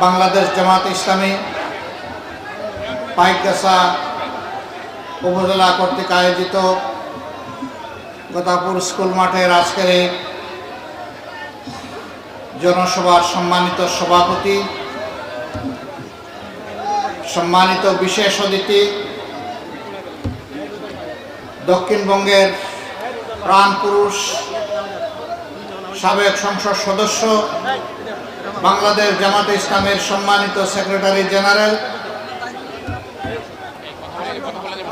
বাংলাদেশ জামাত ইসলামী পাইকগাছা উপজেলা কর্তৃক আয়োজিত গোতাপুর স্কুল মাঠের আজকের এই জনসভার সম্মানিত সভাপতি, সম্মানিত বিশেষ অতিথি, দক্ষিণবঙ্গের প্রাণপুরুষ সাবেক সংসদ সদস্য, বাংলাদেশ জামাতে ইসলামের সম্মানিত সেক্রেটারি জেনারেল,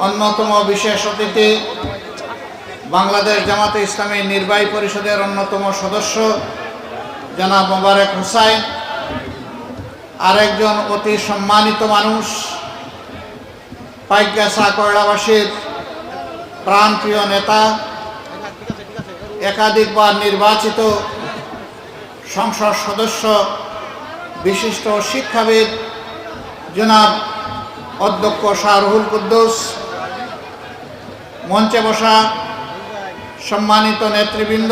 অন্যতম বিশেষ অতিথি বাংলাদেশ জামাতে ইসলামী নির্বাহী পরিষদের অন্যতম সদস্য জনাব মোবারক হুসাইন, আরেকজন অতি সম্মানিত মানুষ, পাইকগাছা কয়লাবাসীর প্রাণপ্রিয় নেতা, একাধিকবার নির্বাচিত সংসদ সদস্য, বিশিষ্ট শিক্ষাবিদ জনাব অধ্যক্ষ শাহরুহুল কুদ্দুস, মঞ্চে বসা সম্মানিত নেতৃবৃন্দ,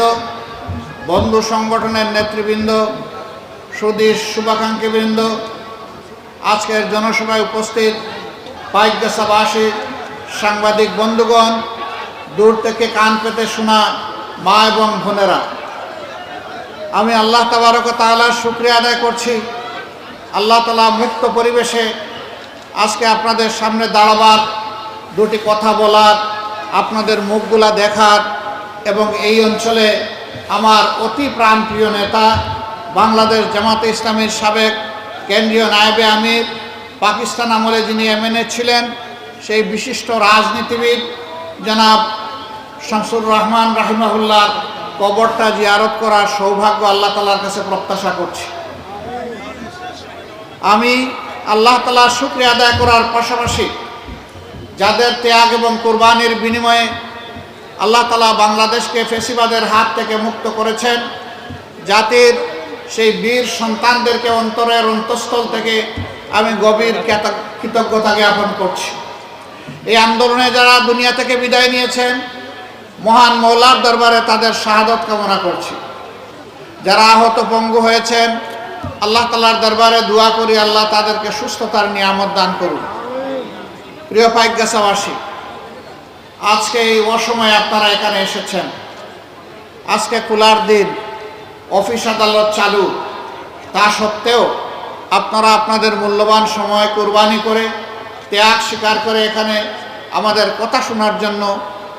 বন্ধু সংগঠনের নেতৃবৃন্দ, সুধী শুভাকাঙ্ক্ষীবৃন্দ, আজকের জনসভায় উপস্থিত পাইকগাছাবাসী, সাংবাদিক বন্ধুগণ, দূর থেকে কান পেতে শোনা মা এবং বোনেরা, আমি আল্লাহ তাবারক ওয়া তাআলার শুকরিয়া আদায় করছি। আল্লাহ তাআলা মুক্ত পরিবেশে আজকে আপনাদের সামনে দাঁড়াবার, দুটি কথা বলার, আপনাদের মুখগুলা দেখার এবং এই অঞ্চলে আমার অতি প্রাণপ্রিয় নেতা, বাংলাদেশ জামাতে ইসলামীর সাবেক কেন্দ্রীয় নায়েবে আমির, পাকিস্তান আমলে যিনি এমএনএ ছিলেন, সেই বিশিষ্ট রাজনীতিবিদ জনাব শামসুর রহমান রাহিমাহুল্লাহর কবরটা জিয়ারত করার সৌভাগ্য আল্লাহ তাআলার কাছে প্রত্যাশা করছি। আমি আল্লাহ তাআলার শুকরিয়া আদায় করার পাশাপাশি যাদের ত্যাগ এবং কোরবানির বিনিময়ে আল্লাহ তাআলা বাংলাদেশকে ফ্যাসিবাদের হাত থেকে মুক্ত করেছেন, জাতির সেই বীর সন্তানদেরকে অন্তরের অন্তঃস্থল থেকে আমি গভীর কৃতজ্ঞতা জ্ঞাপন করছি। এই আন্দোলনে যারা দুনিয়া থেকে বিদায় নিয়েছেন, মহান মওলার দরবারে তাদের শাহাদত কামনা করছি। যারা আহত পঙ্গু হয়েছেন, আল্লাহ তাআলার দরবারে দোয়া করি আল্লাহ তাদেরকে সুস্থতার নিয়ামত দান করুন। প্রিয় পাইকগাছাবাসী, আজকে এই অসময়ে আপনারা এখানে এসেছেন। আজকে খোলার দিন, অফিস আদালত চালু, তা সত্ত্বেও আপনারা আপনাদের মূল্যবান সময় কোরবানি করে, ত্যাগ স্বীকার করে এখানে আমাদের কথা শোনার জন্য,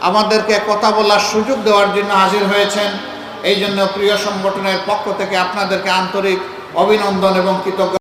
আমাদেরকে কথা বলার সুযোগ দেওয়ার জন্য হাজির হয়েছেন। এই জন্য প্রিয় সংগঠনের পক্ষ থেকে আপনাদেরকে আন্তরিক অভিনন্দন এবং কৃতজ্ঞতা